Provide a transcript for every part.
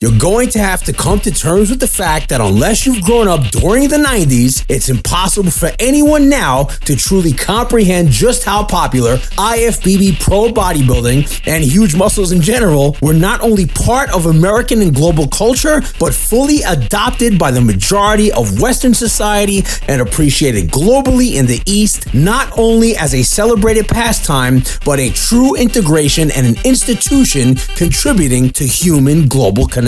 You're going to have to come to terms with the fact that unless you've grown up during the 90s, it's impossible for anyone now to truly comprehend just how popular IFBB Pro Bodybuilding and huge muscles in general were not only part of American and global culture, but fully adopted by the majority of Western society and appreciated globally in the East, not only as a celebrated pastime, but a true integration and an institution contributing to human global connectivity.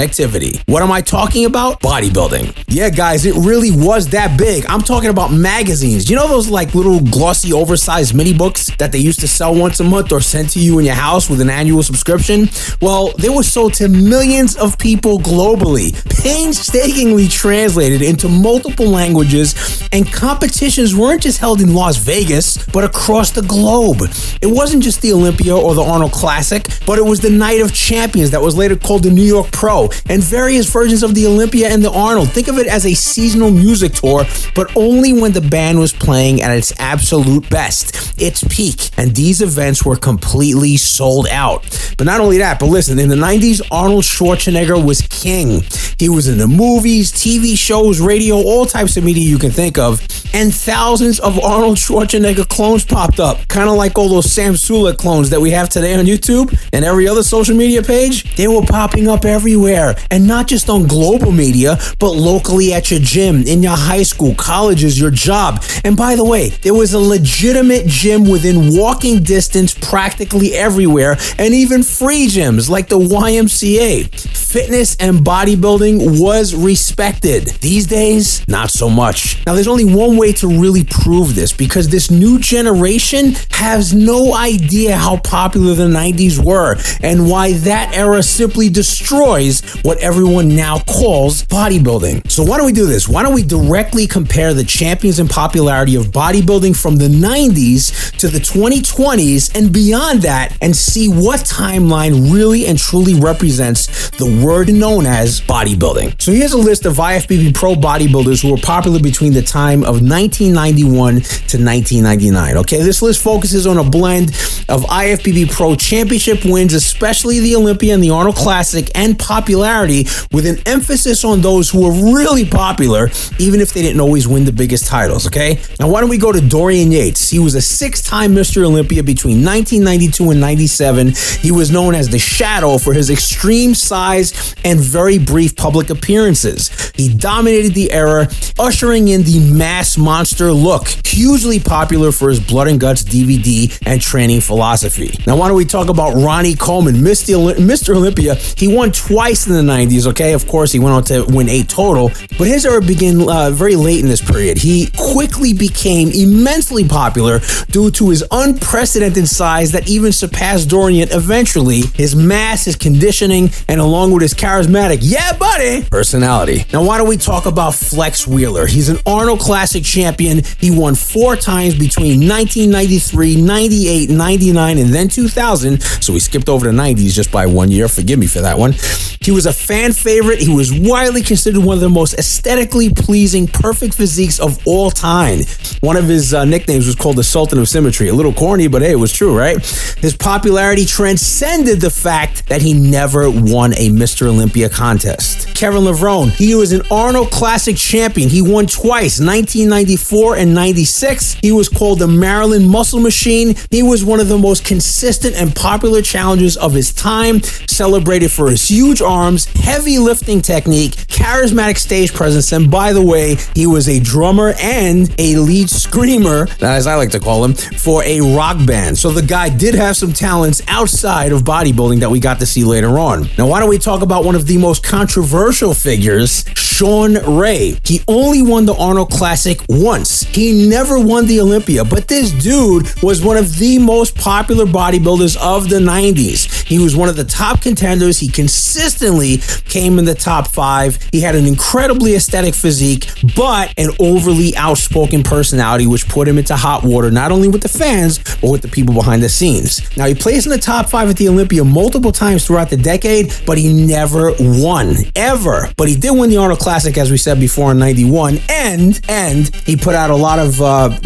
What am I talking about? Bodybuilding. Yeah, guys, it really was that big. I'm talking about magazines. You know those like little glossy, oversized mini books that they used to sell once a month or send to you in your house with an annual subscription? Well, they were sold to millions of people globally, painstakingly translated into multiple languages, and competitions weren't just held in Las Vegas, but across the globe. It wasn't just the Olympia or the Arnold Classic, but it was the Night of Champions that was later called the New York Pro, and various versions of the Olympia and the Arnold. Think of it as a seasonal music tour, but only when the band was playing at its absolute best, its peak, and these events were completely sold out. But not only that, but listen, in the 90s, Arnold Schwarzenegger was king. He was in the movies, TV shows, radio, all types of media you can think of, and thousands of Arnold Schwarzenegger clones popped up, kind of like all those Sam Sulek clones that we have today on YouTube and every other social media page. They were popping up everywhere, and not just on global media, but locally at your gym, in your high school, colleges, your job. And by the way, there was a legitimate gym within walking distance practically everywhere, and even free gyms like the YMCA. Fitness and bodybuilding was respected. These days, not so much. Now, there's only one way to really prove this, because this new generation has no idea how popular the 90s were and why that era simply destroys what everyone now calls bodybuilding. So why don't we do this? Why don't we directly compare the champions and popularity of bodybuilding from the 90s to the 2020s and beyond that, and see what timeline really and truly represents the word known as bodybuilding. So here's a list of IFBB Pro bodybuilders who were popular between the time of 1991 to 1999. Okay, this list focuses on a blend of IFBB Pro championship wins, especially the Olympia and the Arnold Classic, and popularity, with an emphasis on those who were really popular, even if they didn't always win the biggest titles, okay? Now, why don't we go to Dorian Yates? He was a 6-time Mr. Olympia between 1992 and 97. He was known as the Shadow for his extreme size and very brief public appearances. He dominated the era, ushering in the mass monster look, hugely popular for his Blood and Guts DVD and training philosophy. Now, why don't we talk about Ronnie Coleman, Mr. Olympia? He won twice in the 90s, okay? Of course, he went on to win 8 total, but his era began very late in this period. He quickly became immensely popular due to his unprecedented size that even surpassed Dorian eventually, his mass, his conditioning, and along with his charismatic, yeah buddy, personality. Now, why don't we talk about Flex Wheeler? He's an Arnold Classic champion. He won 4 times between 1993, 98, 99, and then 2000, so we skipped over the 90s just by 1 year. Forgive me for that one. He was a fan favorite. He was widely considered one of the most aesthetically pleasing, perfect physiques of all time. One of his nicknames was called the Sultan of Symmetry. A little corny, but hey, it was true, right? His popularity transcended the fact that he never won a Mr. Olympia contest. Kevin Levrone, he was an Arnold Classic champion. He won twice, 1994 and 96. He was called the Maryland Muscle Machine. He was one of the most consistent and popular challengers of his time, celebrated for his huge arms, heavy lifting technique, charismatic stage presence, and by the way, he was a drummer and a lead screamer, as I like to call him, for a rock band. So the guy did have some talents outside of bodybuilding that we got to see later on. Now, why don't we talk about one of the most controversial figures, Shawn Ray? He only won the Arnold Classic once. He never won the Olympia, but this dude was one of the most popular bodybuilders of the 90s. He was one of the top contenders. He consistently came in the top 5. He had an incredibly aesthetic physique, but an overly outspoken personality, which put him into hot water, not only with the fans, but with the people behind the scenes. Now, he placed in the top 5 at the Olympia multiple times throughout the decade, but he never won, ever. But he did win the Arnold Classic, as we said before, in 91, and he put out a lot of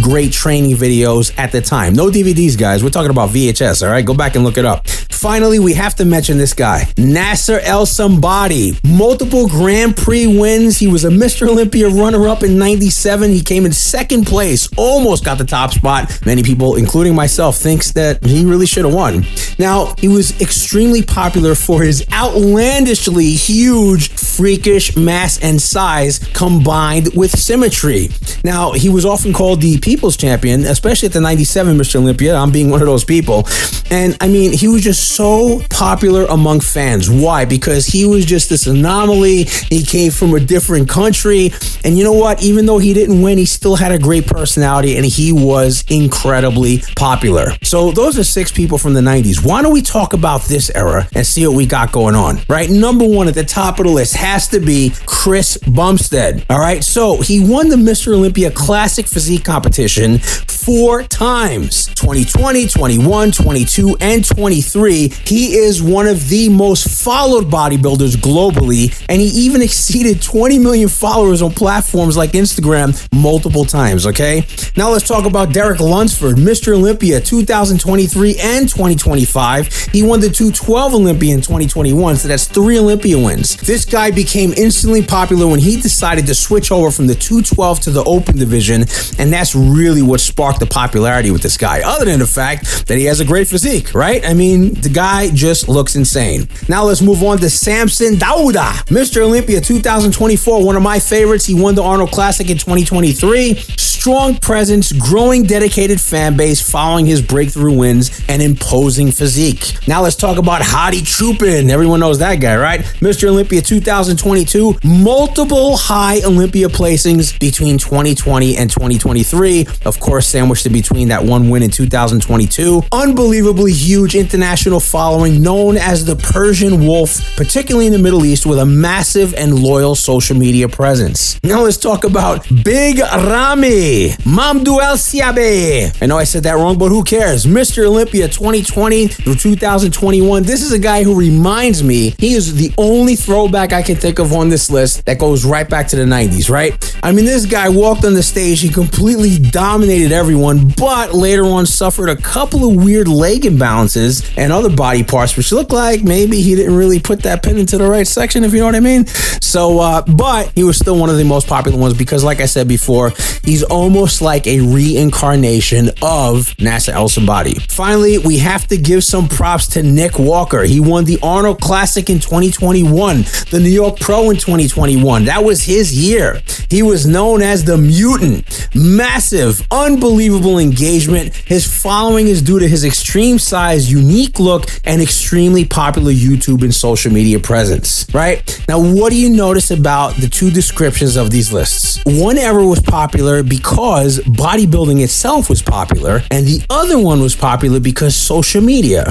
great training videos at the time. No DVDs, guys. We're talking about VHS, all right? Go back and look it up. Finally, we have to mention this guy, Nasser El Somebody. Multiple Grand Prix wins. He was a Mr. Olympia runner-up in 97. He came in second place, almost got the top spot. Many people, including myself, thinks that he really should have won. Now, he was extremely popular for his outlandishly huge, freakish mass and size combined with symmetry. Now, he was often called the People's Champion, especially at the 97 Mr. Olympia. I'm being one of those people. And I mean, he was just so popular among fans. Why? Because he was just this anomaly. He came from a different country. And you know what? Even though he didn't win, he still had a great personality and he was incredibly popular. So those are 6 people from the 90s. Why don't we talk about this era and see what we got going on, right? Number 1 at the top of the list has to be Chris Bumstead. All right. So he won the Mr. Olympia Classic Physique competition 4 times, 2020, 21, 22, and 23. He is one of the most followed bodybuilders globally, and he even exceeded 20 million followers on platforms like Instagram multiple times, okay? Now let's talk about Derek Lunsford, Mr. Olympia 2023 and 2025. He won the 212 Olympia in 2021, so that's 3 Olympia wins. This guy became instantly popular when he decided to switch over from the 212 to the open division, and that's really what sparked the popularity with this guy, other than the fact that he has a great physique, right? I mean, the guy just looks insane. Now let's move on to Samson Dauda, Mr. Olympia 2024, one of my favorites. He won the Arnold Classic in 2023. Strong presence, growing dedicated fan base following his breakthrough wins, and imposing physique. Now let's talk about Hadi Chupin. Everyone knows that guy, right? Mr. Olympia 2022, multiple high Olympia placings between 2020 and 2023. Of course, sandwiched in between that one win in 2022. Unbelievably huge international following, known as the Persian Wolf, particularly in the Middle East, with a massive and loyal social media presence. Now let's talk about Big Ramy, Mamdou El Siabe. I know I said that wrong, but who cares? Mr. Olympia 2020 through 2021. This is a guy who reminds me, he is the only throwback I can think of on this list that goes right back to the 90s, right? I mean, this guy walked on the stage, he completely dominated everyone, but later on suffered a couple of weird leg imbalances and other body parts, which looked like maybe he didn't really put that pin into the right section, if you know what I mean. So, but he was still one of the most popular ones because, like I said before, he's almost like a reincarnation of Nasser El Somebody. Finally, we have to give some props to Nick Walker. He won the Arnold Classic in 2021, the New York Pro in 2021. That was his year. He was known as the Mutant. Massive, unbelievable engagement. His following is due to his extreme size, unique look, and extremely popular YouTube and social media presence, right? Now, what do you notice about the 2 descriptions of these lists? One era was popular because bodybuilding itself was popular, and the other one was popular because social media.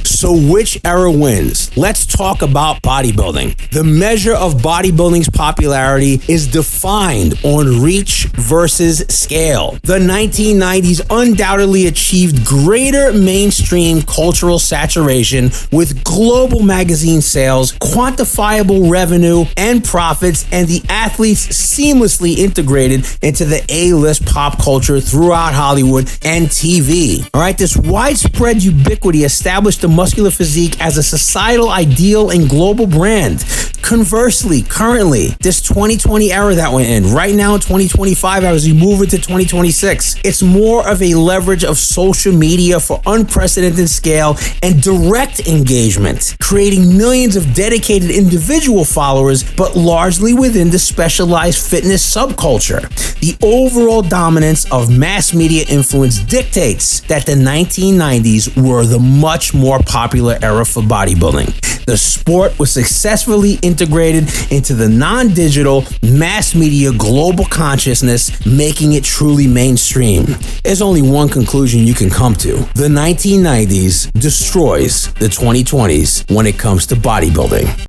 So which era wins? Let's talk about bodybuilding. The measure of bodybuilding's popularity is defined on reach versus scale. The 1990s undoubtedly achieved greater mainstream cultural saturation with global magazine sales, quantifiable revenue and profits, and the athletes seamlessly integrated into the A-list pop culture throughout Hollywood and TV. All right, this widespread ubiquity established the muscular physique as a societal ideal and global brand. Conversely, currently, this 2020 era that we're in, right now in 2025, as we move into 2026, it's more of a leverage of social media for unprecedented scale and direct engagement, creating millions of dedicated individual followers, but largely within the specialized fitness subculture. The overall dominance of mass media influence dictates that the 1990s were the much more popular era for bodybuilding. The sport was successfully integrated into the non-digital mass media global consciousness, making it truly mainstream. There's only one conclusion you can come to. The 1990s destroys the 2020s when it comes to bodybuilding.